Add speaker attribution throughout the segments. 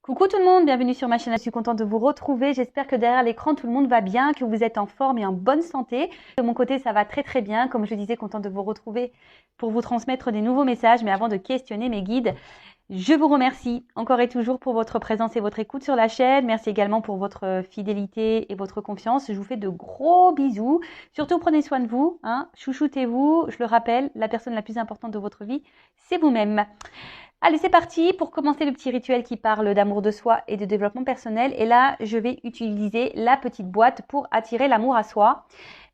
Speaker 1: Coucou tout le monde, bienvenue sur ma chaîne, je suis contente de vous retrouver. J'espère que derrière l'écran tout le monde va bien, que vous êtes en forme et en bonne santé. De mon côté ça va très très bien, comme je disais, contente de vous retrouver pour vous transmettre des nouveaux messages. Mais avant de questionner mes guides, je vous remercie encore et toujours pour votre présence et votre écoute sur la chaîne. Merci également pour votre fidélité et votre confiance. Je vous fais de gros bisous. Surtout prenez soin de vous, hein. Chouchoutez-vous. Je le rappelle, la personne la plus importante de votre vie, c'est vous-même. Allez, c'est parti pour commencer le petit rituel qui parle d'amour de soi et de développement personnel. Et là, je vais utiliser la petite boîte pour attirer l'amour à soi.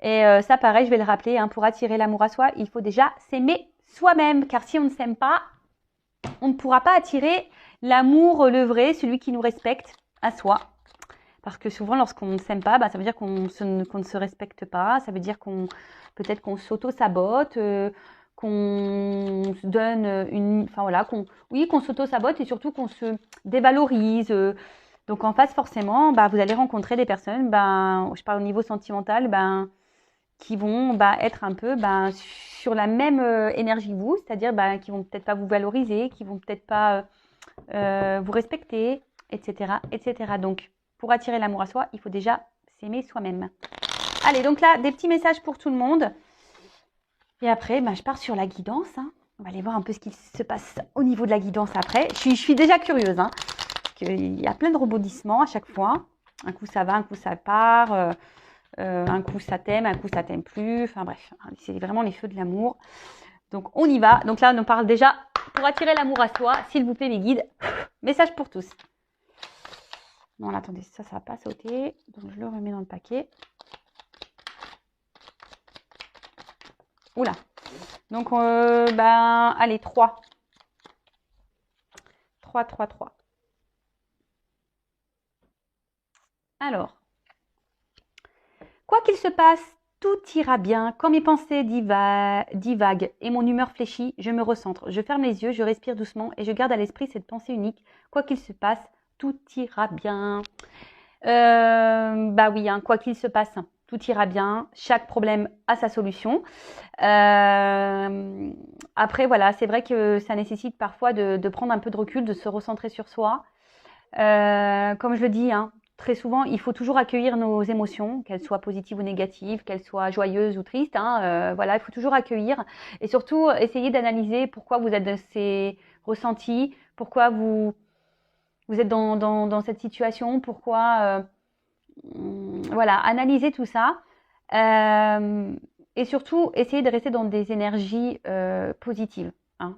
Speaker 1: Et ça, pareil, je vais le rappeler, hein, pour attirer l'amour à soi, il faut déjà s'aimer soi-même. Car si on ne s'aime pas, on ne pourra pas attirer l'amour, le vrai, celui qui nous respecte à soi. Parce que souvent, lorsqu'on ne s'aime pas, ça veut dire qu'on ne se respecte pas. Ça veut dire peut-être qu'on s'auto-sabote, qu'on se donne qu'on s'auto-sabote et surtout qu'on se dévalorise. Donc en face, forcément, vous allez rencontrer des personnes, je parle au niveau sentimental, qui vont être un peu sur la même énergie que vous, c'est-à-dire qui vont peut-être pas vous valoriser, qui vont peut-être pas vous respecter, etc., etc. Donc, pour attirer l'amour à soi, il faut déjà s'aimer soi-même. Allez, donc là, des petits messages pour tout le monde. Et après, je pars sur la guidance. Hein. On va aller voir un peu ce qui se passe au niveau de la guidance après. Je suis déjà curieuse. Hein, parce qu'il y a plein de rebondissements à chaque fois. Un coup, ça va, un coup, ça part. Un coup, ça t'aime, un coup, ça t'aime plus. Enfin bref, c'est vraiment les feux de l'amour. Donc, on y va. Donc là, on parle déjà pour attirer l'amour à soi. S'il vous plaît, mes guides. Message pour tous. Non, attendez, ça va pas sauter. Donc, je le remets dans le paquet. Oula. Donc, allez, 3. 3, 3, 3. Alors, quoi qu'il se passe, tout ira bien. Quand mes pensées divaguent et mon humeur fléchit, je me recentre. Je ferme les yeux, je respire doucement et je garde à l'esprit cette pensée unique. Quoi qu'il se passe, tout ira bien. Oui, hein, quoi qu'il se passe, tout ira bien. Chaque problème a sa solution. Après, voilà, c'est vrai que ça nécessite parfois de prendre un peu de recul, de se recentrer sur soi. Comme je le dis, hein, très souvent, il faut toujours accueillir nos émotions, qu'elles soient positives ou négatives, qu'elles soient joyeuses ou tristes. Hein, voilà, il faut toujours accueillir et surtout essayer d'analyser pourquoi vous êtes dans ces ressentis, pourquoi vous êtes dans cette situation, pourquoi, voilà, analyser tout ça. Et surtout, essayer de rester dans des énergies positives. Hein,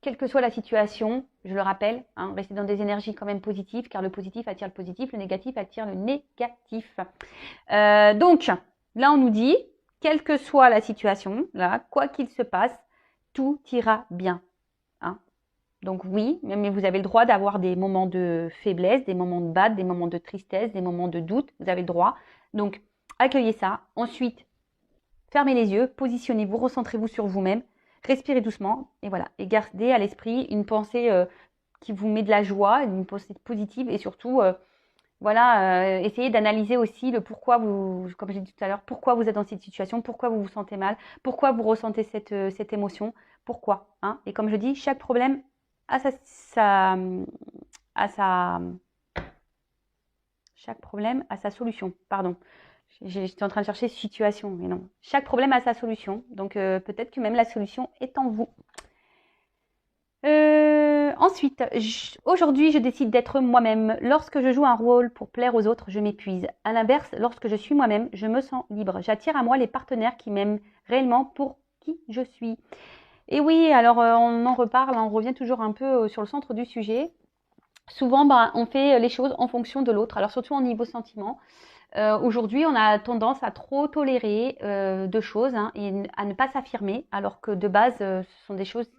Speaker 1: quelle que soit la situation, je le rappelle, hein, rester dans des énergies quand même positives, car le positif attire le positif, le négatif attire le négatif. Donc, là, on nous dit, quelle que soit la situation, là, quoi qu'il se passe, tout ira bien. Hein. Donc oui, mais vous avez le droit d'avoir des moments de faiblesse, des moments de bad, des moments de tristesse, des moments de doute. Vous avez le droit. Donc, accueillez ça. Ensuite, fermez les yeux, positionnez-vous, recentrez-vous sur vous-même, respirez doucement et voilà. Et gardez à l'esprit une pensée qui vous met de la joie, une pensée positive et surtout, essayez d'analyser aussi le pourquoi vous, comme j'ai dit tout à l'heure, pourquoi vous êtes dans cette situation, pourquoi vous vous sentez mal, pourquoi vous ressentez cette émotion, pourquoi. Hein. Et comme je dis, chaque problème a chaque problème a sa solution. Pardon. J'étais en train de chercher situation, mais non. Chaque problème a sa solution. Donc, peut-être que même la solution est en vous. Ensuite, aujourd'hui, je décide d'être moi-même. Lorsque je joue un rôle pour plaire aux autres, je m'épuise. À l'inverse, lorsque je suis moi-même, je me sens libre. J'attire à moi les partenaires qui m'aiment réellement pour qui je suis. Et oui, alors on en reparle, on revient toujours un peu sur le centre du sujet. Souvent, on fait les choses en fonction de l'autre, alors surtout au niveau sentiment. Aujourd'hui, on a tendance à trop tolérer de choses et à ne pas s'affirmer, alors que de base, ce sont des choses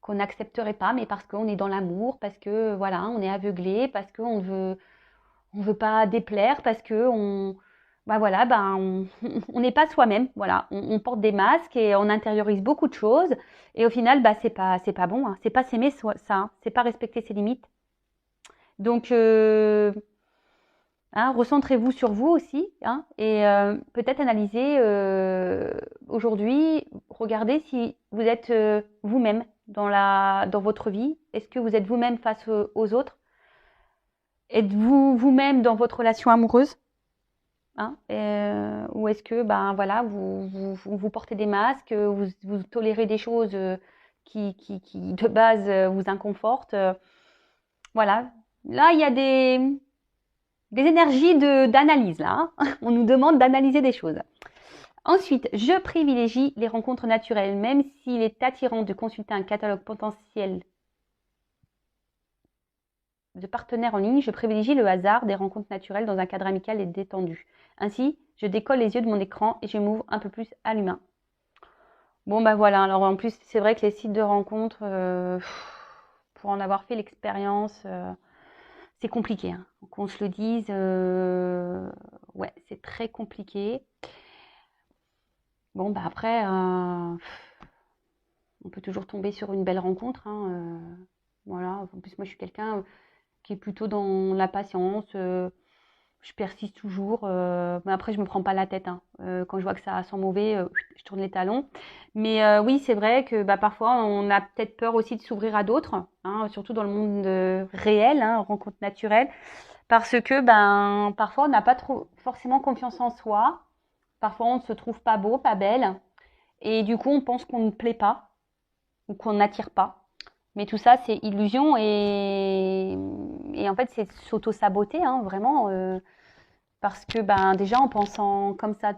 Speaker 1: qu'on n'accepterait pas, mais parce qu'on est dans l'amour, parce que voilà, on est aveuglé, parce qu'on veut pas déplaire, parce que on n'est pas soi-même, voilà, on porte des masques et on intériorise beaucoup de choses, et au final, c'est pas bon, hein, c'est pas s'aimer ça, hein, c'est pas respecter ses limites. Donc recentrez-vous sur vous aussi, hein, et peut-être analyser aujourd'hui, regardez si vous êtes vous-même dans votre vie. Est-ce que vous êtes vous-même face aux autres? Êtes-vous vous-même dans votre relation amoureuse, hein, ou est-ce que ben voilà, vous portez des masques, vous tolérez des choses qui de base vous inconfortent. Voilà. Là, il y a des énergies d'analyse là, hein. On nous demande d'analyser des choses. Ensuite, je privilégie les rencontres naturelles, même s'il est attirant de consulter un catalogue potentiel de partenaires en ligne, je privilégie le hasard des rencontres naturelles dans un cadre amical et détendu. Ainsi, je décolle les yeux de mon écran et je m'ouvre un peu plus à l'humain. Bon, bah voilà. Alors en plus, c'est vrai que les sites de rencontres, pour en avoir fait l'expérience, c'est compliqué, hein. Qu'on se le dise, ouais, c'est très compliqué. Bon, bah après, on peut toujours tomber sur une belle rencontre, hein, voilà. En plus, moi, je suis quelqu'un qui est plutôt dans la patience. Je persiste toujours, mais après je me prends pas la tête, hein. Quand je vois que ça sent mauvais, je tourne les talons. Mais oui, c'est vrai que bah, parfois on a peut-être peur aussi de s'ouvrir à d'autres, hein, surtout dans le monde réel, hein, rencontre naturelle, parce que ben parfois on n'a pas trop forcément confiance en soi. Parfois on ne se trouve pas beau, pas belle, et du coup on pense qu'on ne plaît pas ou qu'on n'attire pas. Mais tout ça, c'est illusion et en fait, c'est s'auto-saboter, hein, vraiment. Parce que ben, déjà, en pensant comme ça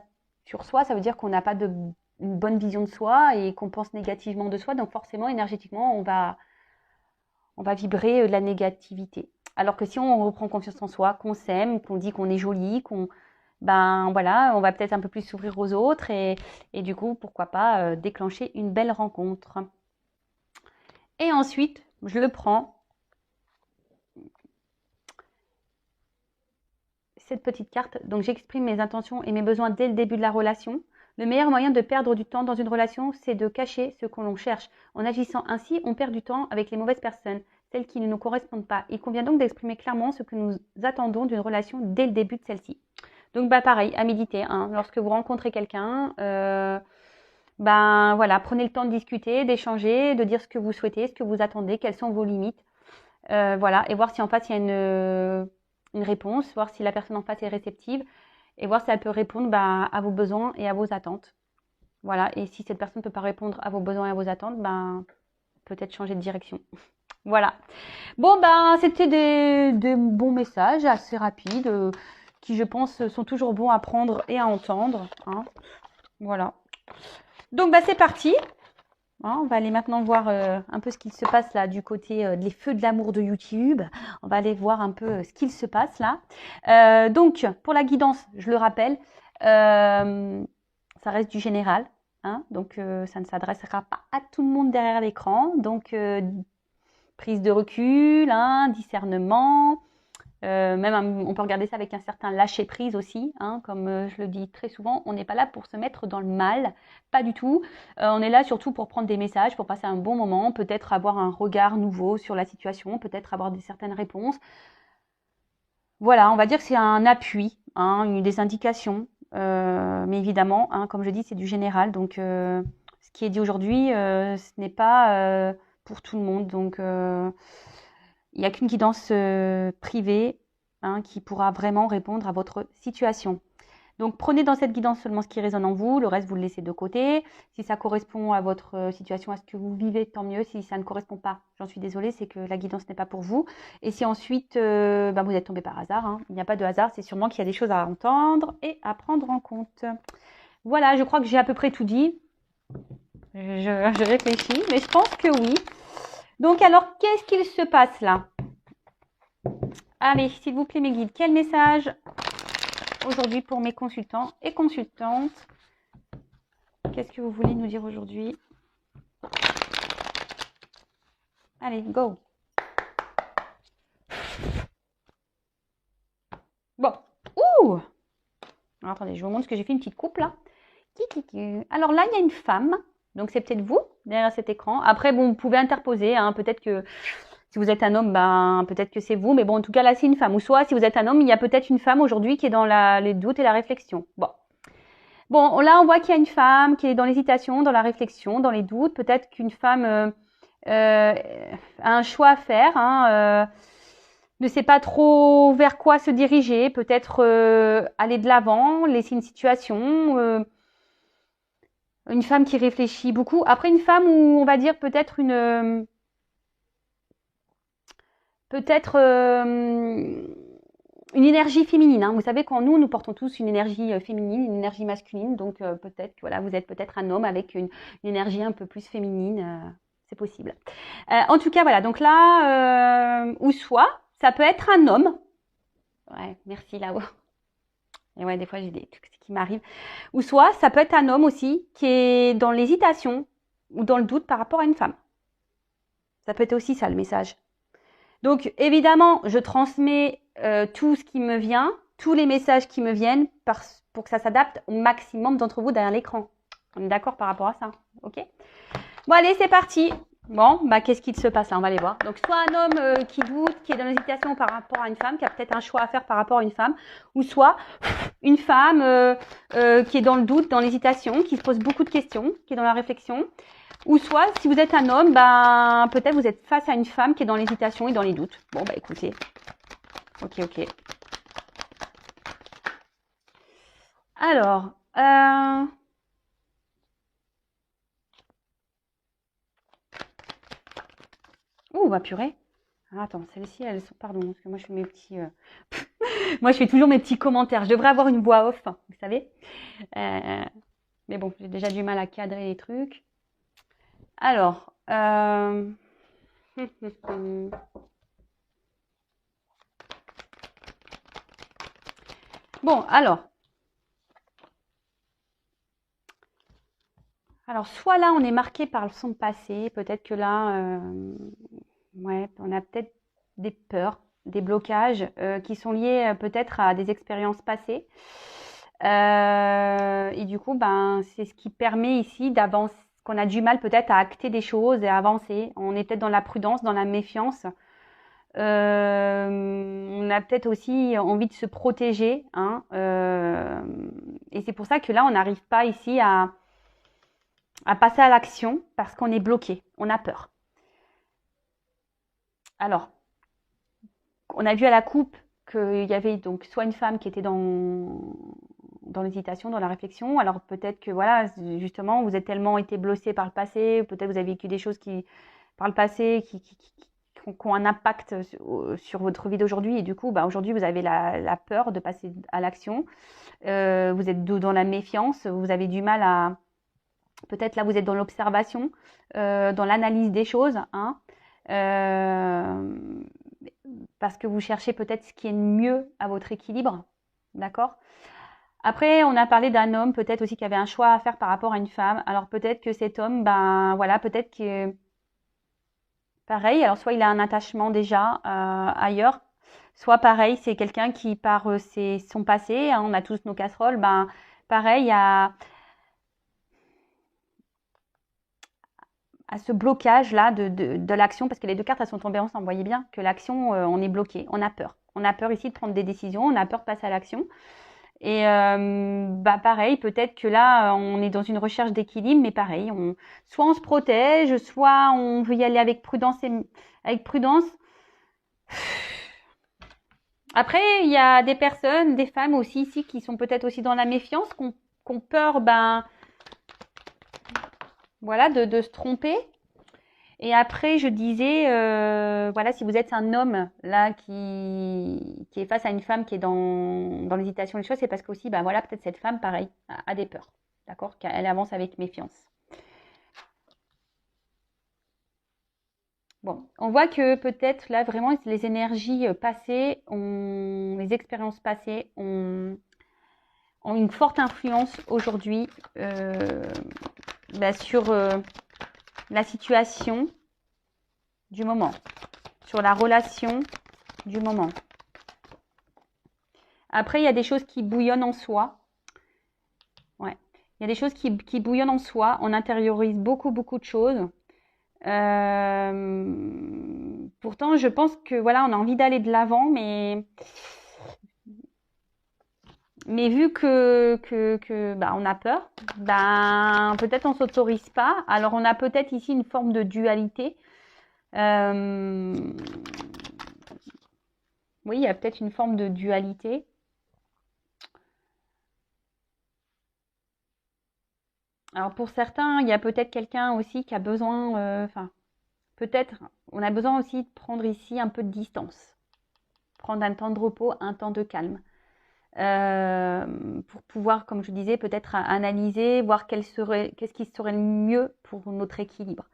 Speaker 1: sur soi, ça veut dire qu'on n'a pas une bonne vision de soi et qu'on pense négativement de soi. Donc forcément, énergétiquement, on va vibrer de la négativité. Alors que si on reprend confiance en soi, qu'on s'aime, qu'on dit qu'on est joli, ben voilà, on va peut-être un peu plus s'ouvrir aux autres et du coup, pourquoi pas déclencher une belle rencontre. Et ensuite, je le prends, cette petite carte. Donc, j'exprime mes intentions et mes besoins dès le début de la relation. Le meilleur moyen de perdre du temps dans une relation, c'est de cacher ce que l'on cherche. En agissant ainsi, on perd du temps avec les mauvaises personnes, celles qui ne nous correspondent pas. Il convient donc d'exprimer clairement ce que nous attendons d'une relation dès le début de celle-ci. Donc, bah, pareil, à méditer, hein. Lorsque vous rencontrez quelqu'un, ben voilà, prenez le temps de discuter, d'échanger, de dire ce que vous souhaitez, ce que vous attendez, quelles sont vos limites. Voilà, et voir si en face il y a une réponse, voir si la personne en face est réceptive et voir si elle peut répondre bah, à vos besoins et à vos attentes. Voilà, et si cette personne ne peut pas répondre à vos besoins et à vos attentes, ben, peut-être changer de direction. Voilà. Bon, ben, c'était des bons messages assez rapides qui, je pense, sont toujours bons à prendre et à entendre, hein. Voilà. Donc, bah, c'est parti. On va aller maintenant voir un peu ce qu'il se passe là du côté des feux de l'amour de YouTube. On va aller voir un peu ce qu'il se passe là. Donc, pour la guidance, je le rappelle, ça reste du général, hein, donc ça ne s'adressera pas à tout le monde derrière l'écran. Donc, prise de recul, hein, discernement. Même on peut regarder ça avec un certain lâcher prise aussi, hein, comme je le dis très souvent, on n'est pas là pour se mettre dans le mal, pas du tout. On est là surtout pour prendre des messages, pour passer un bon moment, peut-être avoir un regard nouveau sur la situation, peut-être avoir certaines réponses. Voilà, on va dire que c'est un appui, hein, des indications, mais évidemment, hein, comme je dis, c'est du général, donc ce qui est dit aujourd'hui, ce n'est pas pour tout le monde, donc il n'y a qu'une guidance privée, hein, qui pourra vraiment répondre à votre situation. Donc prenez dans cette guidance seulement ce qui résonne en vous, le reste vous le laissez de côté. Si ça correspond à votre situation, à ce que vous vivez, tant mieux. Si ça ne correspond pas, j'en suis désolée, c'est que la guidance n'est pas pour vous. Et si ensuite vous êtes tombé par hasard, hein, il n'y a pas de hasard, c'est sûrement qu'il y a des choses à entendre et à prendre en compte. Voilà, je crois que j'ai à peu près tout dit. Je réfléchis, mais je pense que oui. Donc alors, qu'est-ce qu'il se passe là? Allez, s'il vous plaît mes guides, quel message aujourd'hui pour mes consultants et consultantes? Qu'est-ce que vous voulez nous dire aujourd'hui? Allez, go. Bon. Ouh. Alors, attendez, je vous montre ce que j'ai fait, une petite coupe là. Alors là, il y a une femme. Donc, c'est peut-être vous derrière cet écran. Après, bon, vous pouvez interposer, hein, peut-être que si vous êtes un homme, ben peut-être que c'est vous. Mais bon, en tout cas, là, c'est une femme. Ou soit, si vous êtes un homme, il y a peut-être une femme aujourd'hui qui est dans les doutes et la réflexion. Bon, là, on voit qu'il y a une femme qui est dans l'hésitation, dans la réflexion, dans les doutes. Peut-être qu'une femme a un choix à faire, hein, ne sait pas trop vers quoi se diriger, peut-être aller de l'avant, laisser une situation, une femme qui réfléchit beaucoup. Après, une femme où on va dire peut-être une énergie féminine. Hein. Vous savez, quand nous portons tous une énergie féminine, une énergie masculine, donc peut-être que voilà, vous êtes peut-être un homme avec une énergie un peu plus féminine, c'est possible. En tout cas, voilà, donc là, ou soit, ça peut être un homme. Ouais, merci là-haut. Et ouais, des fois, j'ai des trucs qui m'arrivent. Ou soit, ça peut être un homme aussi qui est dans l'hésitation ou dans le doute par rapport à une femme. Ça peut être aussi ça, le message. Donc, évidemment, je transmets tout ce qui me vient, tous les messages qui me viennent pour que ça s'adapte au maximum d'entre vous derrière l'écran. On est d'accord par rapport à ça, ok? Bon, allez, c'est parti. Bon, bah, qu'est-ce qu'il se passe là? On va aller voir. Donc, soit un homme qui doute, qui est dans l'hésitation par rapport à une femme, qui a peut-être un choix à faire par rapport à une femme, ou soit une femme qui est dans le doute, dans l'hésitation, qui se pose beaucoup de questions, qui est dans la réflexion. Ou soit, si vous êtes un homme, ben, peut-être vous êtes face à une femme qui est dans l'hésitation et dans les doutes. Bon, bah écoutez. Ok. Alors, ouh, bah purée. Ah, attends, celles-ci, elles sont... Pardon, parce que moi, je fais mes petits... Moi, je fais toujours mes petits commentaires. Je devrais avoir une voix off, vous savez. Mais bon, j'ai déjà du mal à cadrer les trucs. Alors, bon, alors, soit là, on est marqué par son passé. Peut-être que là, ouais, on a peut-être des peurs, des blocages qui sont liés peut-être à des expériences passées. Et du coup, ben, c'est ce qui permet ici d'avancer, qu'on a du mal peut-être à acter des choses et à avancer. On est peut-être dans la prudence, dans la méfiance. On a peut-être aussi envie de se protéger. Hein, et c'est pour ça que là, on n'arrive pas ici à passer à l'action parce qu'on est bloqué, on a peur. Alors, on a vu à la coupe qu'il y avait donc soit une femme qui était dans l'hésitation, dans la réflexion. Alors peut-être que voilà, justement, vous êtes tellement été blessé par le passé, peut-être vous avez vécu des choses qui, par le passé, qui ont un impact sur votre vie d'aujourd'hui. Et du coup, bah, aujourd'hui, vous avez la peur de passer à l'action. Vous êtes dans la méfiance, vous avez du mal à... Peut-être là, vous êtes dans l'observation, dans l'analyse des choses. Hein, parce que vous cherchez peut-être ce qui est mieux à votre équilibre. D'accord ? Après, on a parlé d'un homme peut-être aussi qui avait un choix à faire par rapport à une femme. Alors peut-être que cet homme, ben voilà, peut-être que pareil, alors soit il a un attachement déjà ailleurs, soit pareil, c'est quelqu'un qui par son passé, hein, on a tous nos casseroles, ben pareil à ce blocage là de l'action, parce que les deux cartes elles sont tombées ensemble. Vous voyez bien que l'action, on est bloqué, on a peur. On a peur ici de prendre des décisions, on a peur de passer à l'action. Et bah pareil, peut-être que là, on est dans une recherche d'équilibre, mais pareil, soit on se protège, soit on veut y aller avec prudence. Après, il y a des personnes, des femmes aussi ici, qui sont peut-être aussi dans la méfiance, qui ont peur, ben, voilà, de se tromper. Et après, je disais, voilà, si vous êtes un homme là qui est face à une femme qui est dans l'hésitation des choses, c'est parce qu'aussi, ben voilà, peut-être cette femme, pareil, a des peurs, d'accord, qu'elle avance avec méfiance. Bon, on voit que peut-être là vraiment les énergies passées, les expériences passées ont une forte influence aujourd'hui sur la situation du moment, sur la relation du moment. Après, il y a des choses qui bouillonnent en soi. Ouais. Il y a des choses qui bouillonnent en soi. On intériorise beaucoup de choses. Pourtant, je pense que voilà, on a envie d'aller de l'avant, mais vu que bah, on a peur, ben peut-être on s'autorise pas. Alors on a peut-être ici une forme de dualité. Oui, il y a peut-être une forme de dualité. Alors pour certains, il y a peut-être quelqu'un aussi qui a besoin, enfin, peut-être, on a besoin aussi de prendre ici un peu de distance, prendre un temps de repos, un temps de calme, pour pouvoir, comme je disais, peut-être analyser, voir qu'est-ce qui serait le mieux pour notre équilibre.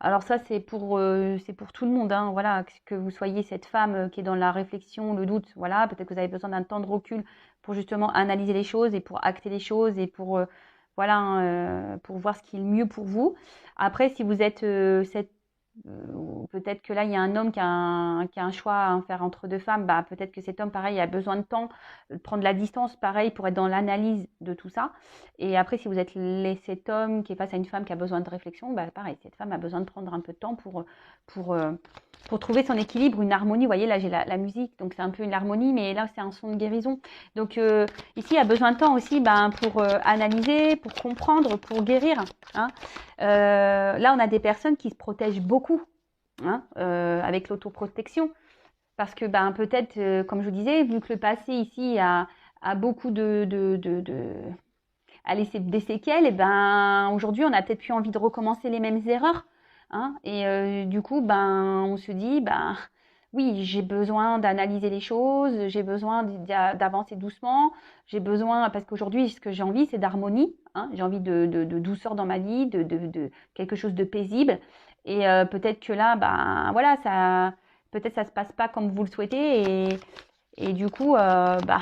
Speaker 1: Alors ça, c'est pour tout le monde, hein, voilà, que vous soyez cette femme qui est dans la réflexion, le doute, voilà, peut-être que vous avez besoin d'un temps de recul pour justement analyser les choses et pour acter les choses et pour, voilà, hein, pour voir ce qui est le mieux pour vous. Après, si vous êtes peut-être que là, il y a un homme qui a un choix à faire entre deux femmes, bah, peut-être que cet homme, pareil, a besoin de temps, de prendre la distance, pareil, pour être dans l'analyse de tout ça. Et après, si vous êtes cet homme qui est face à une femme qui a besoin de réflexion, bah, pareil, cette femme a besoin de prendre un peu de temps pour, euh, pour trouver son équilibre, une harmonie. Vous voyez, là, j'ai la musique, donc c'est un peu une harmonie, mais là, c'est un son de guérison. Donc, ici, il y a besoin de temps aussi ben, pour analyser, pour comprendre, pour guérir. Hein. Là, on a des personnes qui se protègent beaucoup hein, avec l'autoprotection. Parce que ben, peut-être, comme je vous disais, vu que le passé ici a beaucoup a laissé des séquelles, et ben, aujourd'hui, on a peut-être plus envie de recommencer les mêmes erreurs. Hein, et du coup, ben, on se dit, ben, oui, j'ai besoin d'analyser les choses, j'ai besoin d'avancer doucement, j'ai besoin, parce qu'aujourd'hui, ce que j'ai envie, c'est d'harmonie, hein, j'ai envie de douceur dans ma vie, de quelque chose de paisible. Et peut-être que là, ben, voilà, peut-être ça se passe pas comme vous le souhaitez, et du coup, bah,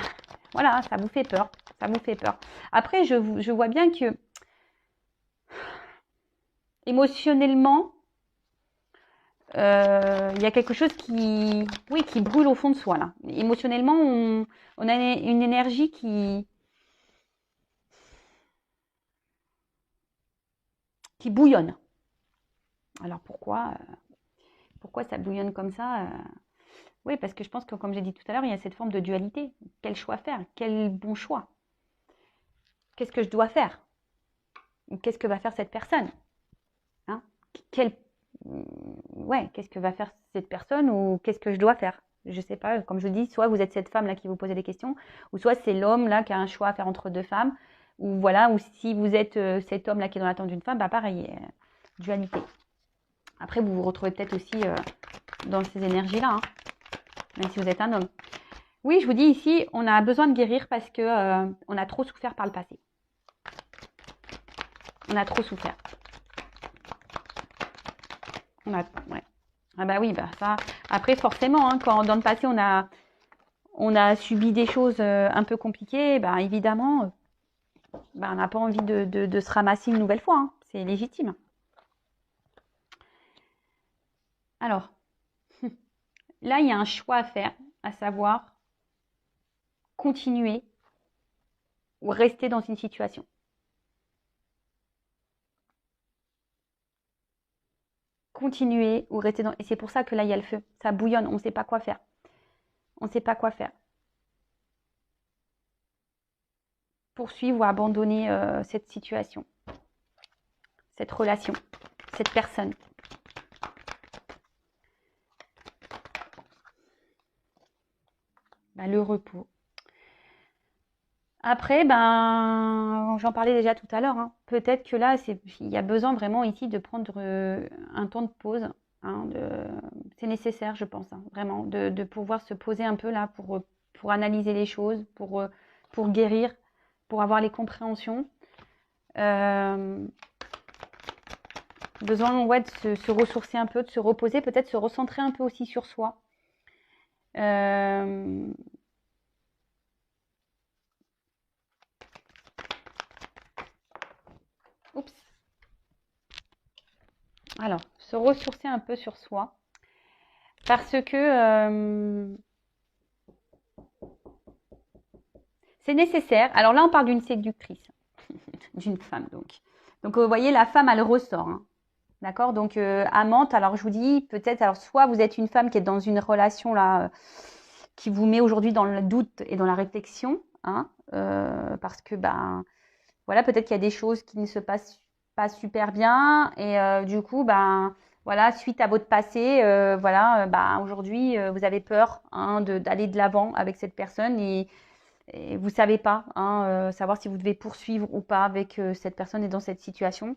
Speaker 1: voilà, ça vous fait peur, ça vous fait peur. Après, je vois bien que émotionnellement, il y a quelque chose oui, qui brûle au fond de soi là. Émotionnellement, on a une énergie qui bouillonne. Alors pourquoi ça bouillonne comme ça Oui, parce que je pense que, comme j'ai dit tout à l'heure, il y a cette forme de dualité. Quel choix faire? Quel bon choix? Qu'est-ce que je dois faire? Qu'est-ce que va faire cette personne? Hein? Quel ouais, qu'est-ce que va faire cette personne ou qu'est-ce que je dois faire? Je sais pas, comme je dis, soit vous êtes cette femme là qui vous posez des questions, ou soit c'est l'homme là qui a un choix à faire entre deux femmes, ou voilà, ou si vous êtes cet homme là qui est dans l'attente d'une femme, bah pareil, dualité. Après, vous vous retrouvez peut-être aussi dans ces énergies-là, hein, même si vous êtes un homme. Oui, je vous dis ici, on a besoin de guérir parce que on a trop souffert par le passé. On a trop souffert. Ouais. Ah bah oui, bah ça. Après, forcément, hein, quand dans le passé on a subi des choses un peu compliquées, bah évidemment, bah, on n'a pas envie de se ramasser une nouvelle fois. Hein. C'est légitime. Alors, là, il y a un choix à faire, à savoir continuer ou rester dans une situation. Continuer ou rester dans. Et c'est pour ça que là, il y a le feu. Ça bouillonne, on ne sait pas quoi faire. On ne sait pas quoi faire. Poursuivre ou abandonner cette situation, cette relation, cette personne. Bah, le repos. Après, ben, j'en parlais déjà tout à l'heure. Hein. Peut-être que là, il y a besoin vraiment ici de prendre un temps de pause. Hein, c'est nécessaire, je pense, hein, vraiment, de pouvoir se poser un peu là pour analyser les choses, pour guérir, pour avoir les compréhensions. Besoin ouais, de se ressourcer un peu, de se reposer, peut-être se recentrer un peu aussi sur soi. Oups. Alors, se ressourcer un peu sur soi. Parce que c'est nécessaire. Alors là, on parle d'une séductrice, d'une femme donc. Donc, vous voyez, la femme, elle ressort. Hein. D'accord. Donc, amante, alors je vous dis, peut-être, alors soit vous êtes une femme qui est dans une relation là, qui vous met aujourd'hui dans le doute et dans la réflexion. Hein, parce que, ben, voilà, peut-être qu'il y a des choses qui ne se passent pas super bien. Et du coup, ben, voilà, suite à votre passé, voilà, bah, aujourd'hui, vous avez peur hein, d'aller de l'avant avec cette personne et vous savez pas, hein, savoir si vous devez poursuivre ou pas avec cette personne et dans cette situation.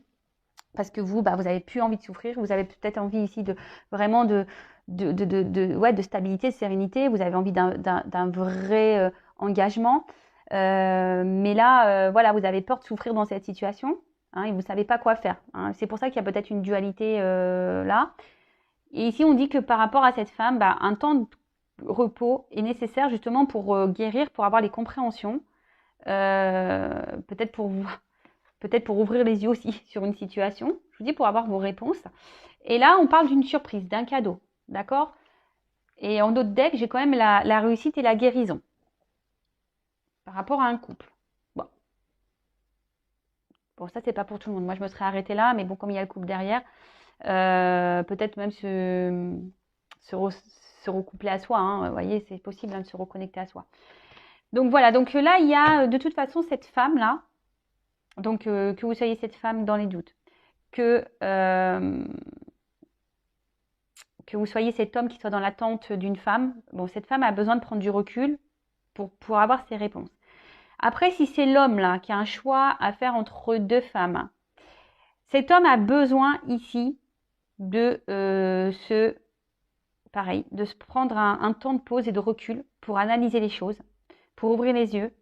Speaker 1: Parce que vous, bah, vous avez plus envie de souffrir, vous avez peut-être envie ici de vraiment ouais, de stabilité, de sérénité, vous avez envie d'un vrai engagement. Mais là, voilà, vous avez peur de souffrir dans cette situation hein, et vous ne savez pas quoi faire. Hein. C'est pour ça qu'il y a peut-être une dualité là. Et ici, on dit que par rapport à cette femme, bah, un temps de repos est nécessaire justement pour guérir, pour avoir les compréhensions, peut-être pour vous, peut-être pour ouvrir les yeux aussi sur une situation. Je vous dis pour avoir vos réponses. Et là, on parle d'une surprise, d'un cadeau, d'accord? Et en autre deck, j'ai quand même la réussite et la guérison par rapport à un couple. Bon, bon ça, c'est pas pour tout le monde. Moi, je me serais arrêtée là, mais bon, comme il y a le couple derrière, peut-être même se, se recoupler à soi. Hein. Vous voyez, c'est possible hein, de se reconnecter à soi. Donc voilà, donc là, il y a de toute façon cette femme-là, donc que vous soyez cette femme dans les doutes, que vous soyez cet homme qui soit dans l'attente d'une femme, bon, cette femme a besoin de prendre du recul pour avoir ses réponses. Après, si c'est l'homme là qui a un choix à faire entre deux femmes, cet homme a besoin ici de pareil, de se prendre un temps de pause et de recul pour analyser les choses, pour ouvrir les yeux.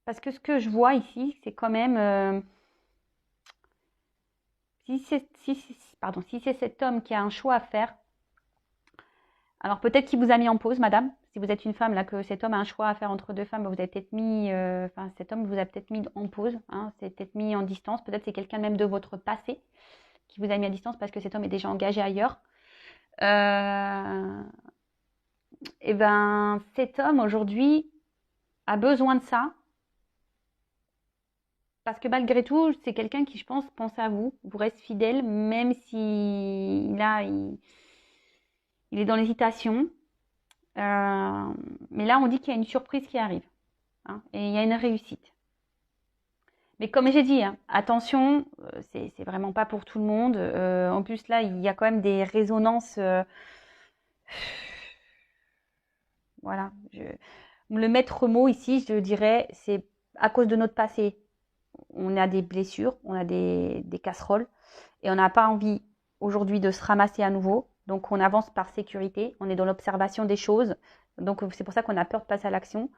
Speaker 1: Parce que ce que je vois ici, c'est quand même si c'est cet homme qui a un choix à faire, alors peut-être qu'il vous a mis en pause, madame. Si vous êtes une femme, là, que cet homme a un choix à faire entre deux femmes, vous avez peut-être mis, enfin, cet homme vous a peut-être mis en pause, hein, c'est peut-être mis en distance. Peut-être c'est quelqu'un même de votre passé qui vous a mis à distance parce que cet homme est déjà engagé ailleurs. Et ben, cet homme aujourd'hui a besoin de ça parce que malgré tout, c'est quelqu'un qui, je pense à vous, vous reste fidèle, même si là, il est dans l'hésitation. Mais là, on dit qu'il y a une surprise qui arrive. Hein, et il y a une réussite. Mais comme j'ai dit, hein, attention, c'est vraiment pas pour tout le monde. En plus, là, il y a quand même des résonances. Voilà. Le maître mot ici, je dirais, c'est à cause de notre passé. On a des blessures, on a des casseroles. Et on n'a pas envie aujourd'hui de se ramasser à nouveau. Donc, on avance par sécurité. On est dans l'observation des choses. Donc, c'est pour ça qu'on a peur de passer à l'action.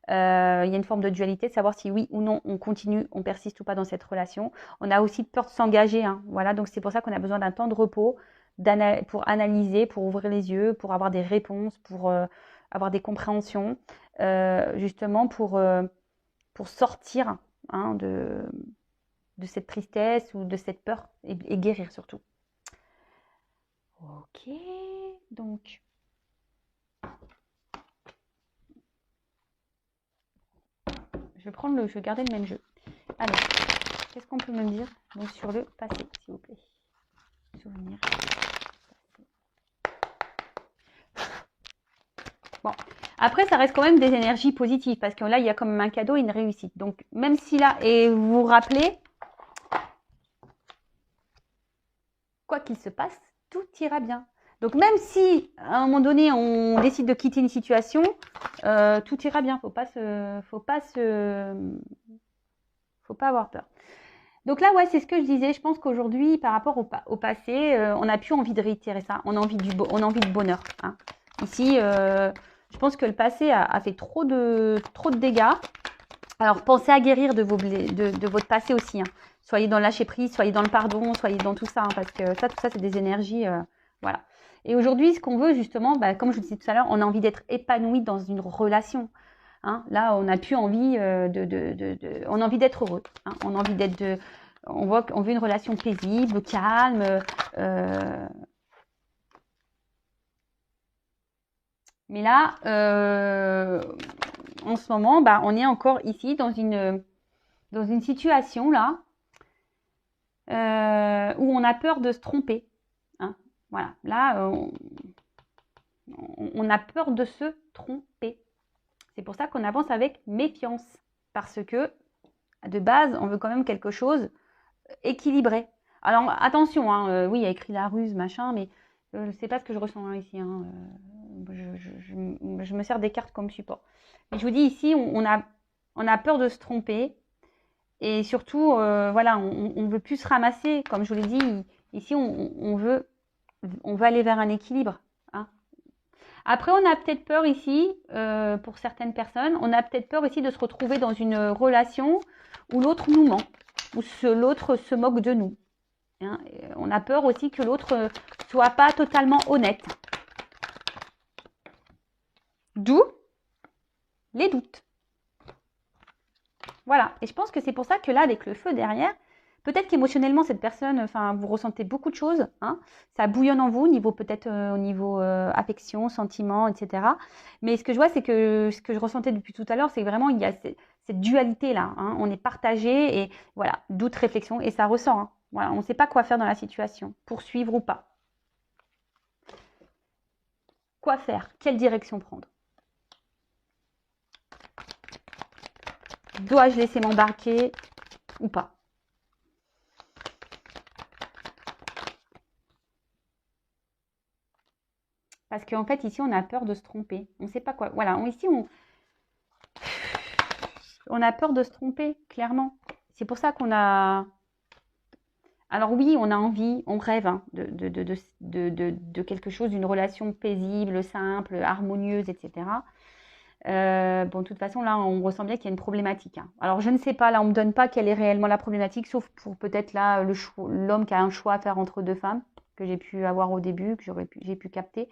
Speaker 1: Il y a une forme de dualité, de savoir si oui ou non on continue, on persiste ou pas dans cette relation. On a aussi peur de s'engager. Hein. Voilà, donc c'est pour ça qu'on a besoin d'un temps de repos pour analyser, pour ouvrir les yeux, pour avoir des réponses, pour avoir des compréhensions, justement pour sortir hein, de cette tristesse ou de cette peur et guérir surtout. Ok, donc... Je vais garder le même jeu. Alors, qu'est-ce qu'on peut me dire donc, sur le passé, s'il vous plaît? Souvenir. Bon, après, ça reste quand même des énergies positives parce que là, il y a quand même un cadeau et une réussite. Donc, même si là, et vous vous rappelez, quoi qu'il se passe, tout ira bien. Donc, même si à un moment donné, on décide de quitter une situation, tout ira bien. Faut pas avoir peur. Donc là, ouais, c'est ce que je disais. Je pense qu'aujourd'hui, par rapport au passé, on n'a plus envie de réitérer ça. On a envie de bonheur. Hein. Ici, je pense que le passé a fait trop de dégâts. Alors, pensez à guérir de votre passé aussi. Hein. Soyez dans le lâcher prise, soyez dans le pardon, soyez dans tout ça. Hein, parce que tout ça, c'est des énergies. Voilà. Et aujourd'hui, ce qu'on veut, justement, bah, comme je vous disais tout à l'heure, on a envie d'être épanoui dans une relation. Hein, là, on n'a plus envie on a envie d'être heureux. Hein, on a envie on veut une relation paisible, calme. Mais là, en ce moment, bah, on est encore ici dans une situation là où on a peur de se tromper. Hein, voilà. Là, on a peur de se tromper. C'est pour ça qu'on avance avec méfiance. Parce que, de base, on veut quand même quelque chose équilibré. Alors attention, hein, oui, il y a écrit la ruse, machin, mais c'est pas ce que je ressens hein, ici. Hein, je me sers des cartes comme support. Mais je vous dis ici, on a peur de se tromper. Et surtout, voilà, on veut plus se ramasser. Comme je vous l'ai dit, ici, on veut aller vers un équilibre. Hein. Après, on a peut-être peur ici, pour certaines personnes, on a peut-être peur ici de se retrouver dans une relation où l'autre nous ment, où l'autre se moque de nous. Hein. On a peur aussi que l'autre soit pas totalement honnête. D'où les doutes. Voilà. Et je pense que c'est pour ça que là, avec le feu derrière, peut-être qu'émotionnellement, cette personne, enfin, vous ressentez beaucoup de choses. Hein. Ça bouillonne en vous, peut-être au niveau affection, sentiment, etc. Mais ce que je vois, c'est que ce que je ressentais depuis tout à l'heure, c'est vraiment, il y a cette dualité-là. Hein. On est partagé et voilà, doute, réflexion, et ça ressent. Hein. Voilà, on ne sait pas quoi faire dans la situation, poursuivre ou pas. Quoi faire? Quelle direction prendre? Dois-je laisser m'embarquer ou pas? Parce qu'en fait, ici, on a peur de se tromper. On ne sait pas quoi. Voilà, ici, on a peur de se tromper, clairement. C'est pour ça qu'on a... Alors oui, on a envie, on rêve hein, de quelque chose, d'une relation paisible, simple, harmonieuse, etc. Bon, de toute façon, là, on ressent bien qu'il y a une problématique. Hein. Alors, je ne sais pas, là, on ne me donne pas quelle est réellement la problématique, sauf pour peut-être là, l'homme qui a un choix à faire entre deux femmes, que j'ai pu avoir au début, que j'ai pu capter.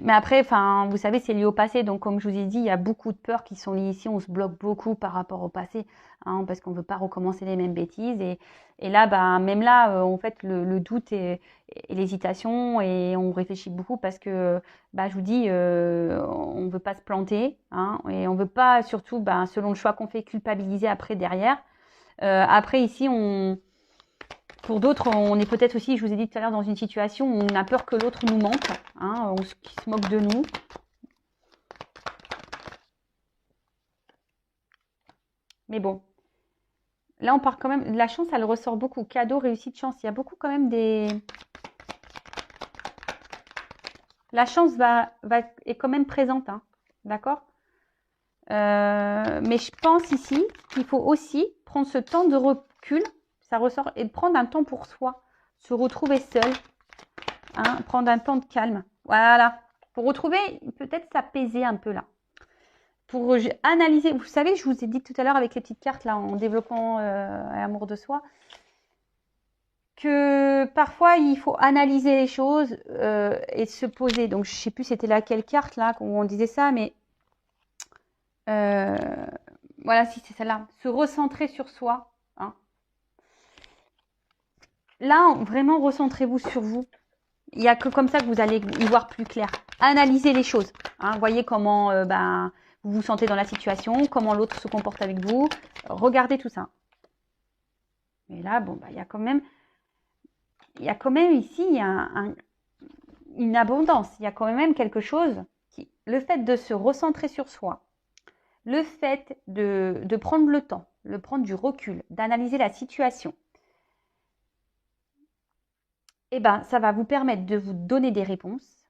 Speaker 1: Mais après, enfin, vous savez, c'est lié au passé. Donc, comme je vous ai dit, il y a beaucoup de peurs qui sont liées ici. On se bloque beaucoup par rapport au passé, hein, parce qu'on ne veut pas recommencer les mêmes bêtises. Et là, bah, même là, en fait, le doute et l'hésitation, et on réfléchit beaucoup parce que, bah, je vous dis, on ne veut pas se planter, hein, et on ne veut pas, surtout, bah, selon le choix qu'on fait, culpabiliser après derrière. Après, ici, pour d'autres, on est peut-être aussi, je vous ai dit tout à l'heure, dans une situation où on a peur que l'autre nous manque, hein, qu'il se moque de nous. Mais bon, là on part quand même, la chance elle ressort beaucoup, cadeau, réussite, chance, il y a beaucoup quand même des... La chance est quand même présente, hein, d'accord mais je pense ici qu'il faut aussi prendre ce temps de recul, ça ressort, et prendre un temps pour soi, se retrouver seul, hein, prendre un temps de calme. Voilà, pour retrouver, peut-être s'apaiser un peu là. Pour analyser, vous savez, je vous ai dit tout à l'heure avec les petites cartes là, en développant l'amour de soi, que parfois il faut analyser les choses et se poser. Donc je sais plus c'était laquelle carte là où on disait ça, mais voilà, si c'est celle-là, se recentrer sur soi. Hein. Là, vraiment, recentrez-vous sur vous. Il n'y a que comme ça que vous allez y voir plus clair. Analysez les choses. Hein. Voyez comment vous vous sentez dans la situation, comment l'autre se comporte avec vous. Regardez tout ça. Mais là, bon, bah, il y a quand même ici une abondance. Il y a quand même quelque chose qui, le fait de se recentrer sur soi, le fait de prendre le temps, de prendre du recul, d'analyser la situation, eh ben, ça va vous permettre de vous donner des réponses,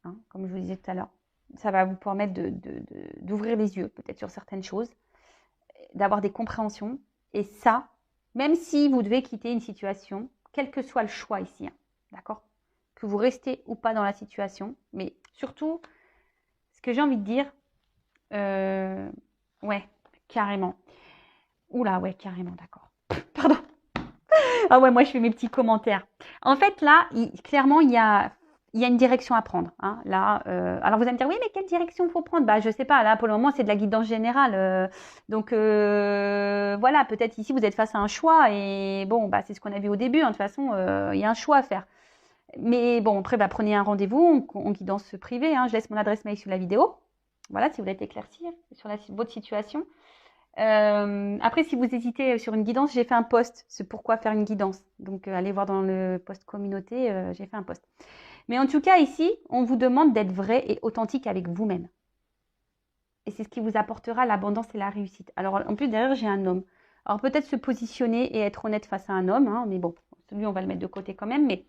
Speaker 1: hein, comme je vous disais tout à l'heure. Ça va vous permettre d'ouvrir les yeux peut-être sur certaines choses, d'avoir des compréhensions. Et ça, même si vous devez quitter une situation, quel que soit le choix ici, hein, d'accord, que vous restez ou pas dans la situation, mais surtout, ce que j'ai envie de dire, ouais, carrément. Oula, ouais, carrément, d'accord. Pardon. Ah ouais, moi je fais mes petits commentaires. En fait, là, clairement, il y a une direction à prendre. Hein. Là, alors vous allez me dire, oui, mais quelle direction faut prendre? Bah, je sais pas. Là, pour le moment, c'est de la guidance générale. Donc voilà, peut-être ici vous êtes face à un choix et bon, bah c'est ce qu'on a vu au début. Hein. De toute façon, il y a un choix à faire. Mais bon, après, bah, prenez un rendez-vous en guidance privée. Hein. Je laisse mon adresse mail sous la vidéo. Voilà, si vous voulez éclaircir sur votre situation. Après, si vous hésitez sur une guidance, j'ai fait un post. C'est pourquoi faire une guidance. Donc, allez voir dans le post communauté, j'ai fait un post. Mais en tout cas, ici, on vous demande d'être vrai et authentique avec vous-même. Et c'est ce qui vous apportera l'abondance et la réussite. Alors, en plus, derrière, j'ai un homme. Alors peut-être se positionner et être honnête face à un homme, hein, mais bon, lui on va le mettre de côté quand même. Mais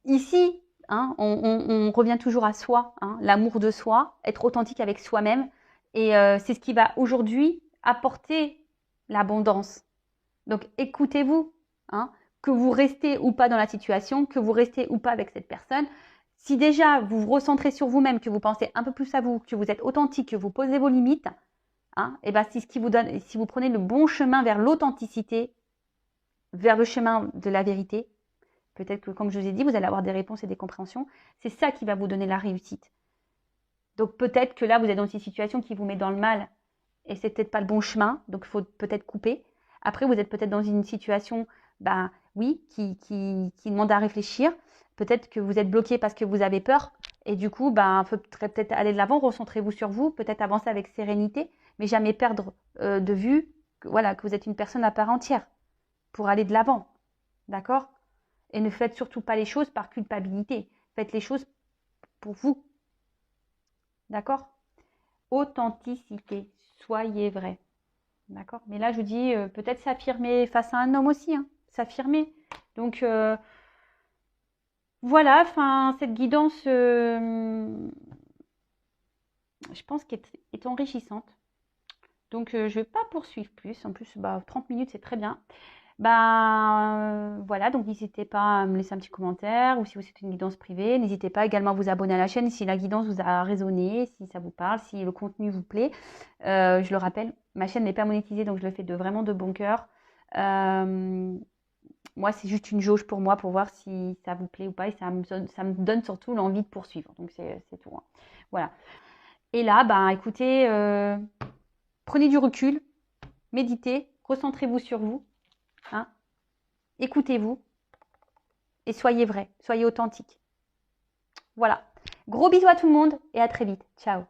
Speaker 1: ici, hein, on revient toujours à soi, hein, l'amour de soi, être authentique avec soi-même. Et c'est ce qui va aujourd'hui apporter l'abondance. Donc écoutez-vous, hein, que vous restez ou pas dans la situation, que vous restez ou pas avec cette personne. Si déjà vous vous recentrez sur vous-même, que vous pensez un peu plus à vous, que vous êtes authentique, que vous posez vos limites, hein, et ben c'est ce qui vous donne, si vous prenez le bon chemin vers l'authenticité, vers le chemin de la vérité, peut-être que comme je vous ai dit, vous allez avoir des réponses et des compréhensions, c'est ça qui va vous donner la réussite. Donc peut-être que là, vous êtes dans une situation qui vous met dans le mal et c'est peut-être pas le bon chemin, donc il faut peut-être couper. Après, vous êtes peut-être dans une situation, bah oui, qui demande à réfléchir. Peut-être que vous êtes bloqué parce que vous avez peur et du coup, bah, il faudrait peut-être aller de l'avant, recentrez-vous sur vous, peut-être avancer avec sérénité, mais jamais perdre de vue que, voilà, que vous êtes une personne à part entière pour aller de l'avant, d'accord? Et ne faites surtout pas les choses par culpabilité. Faites les choses pour vous, d'accord? Authenticité, soyez vrai. D'accord. Mais là, je vous dis, peut-être s'affirmer face à un homme aussi, hein, s'affirmer. Donc, voilà, enfin, cette guidance, je pense qu'elle est enrichissante. Donc, je ne vais pas poursuivre plus. En plus, bah, 30 minutes, c'est très bien. Ben voilà, donc n'hésitez pas à me laisser un petit commentaire ou si vous souhaitez une guidance privée, n'hésitez pas également à vous abonner à la chaîne si la guidance vous a résonné, si ça vous parle, si le contenu vous plaît. Je le rappelle, ma chaîne n'est pas monétisée donc je le fais vraiment de bon cœur. Moi, c'est juste une jauge pour moi pour voir si ça vous plaît ou pas et ça me donne surtout l'envie de poursuivre. Donc c'est tout, hein. Voilà. Et là, ben écoutez, prenez du recul, méditez, recentrez-vous sur vous. Hein, écoutez-vous et soyez vrai, soyez authentique. Voilà. Gros bisous à tout le monde et à très vite. Ciao.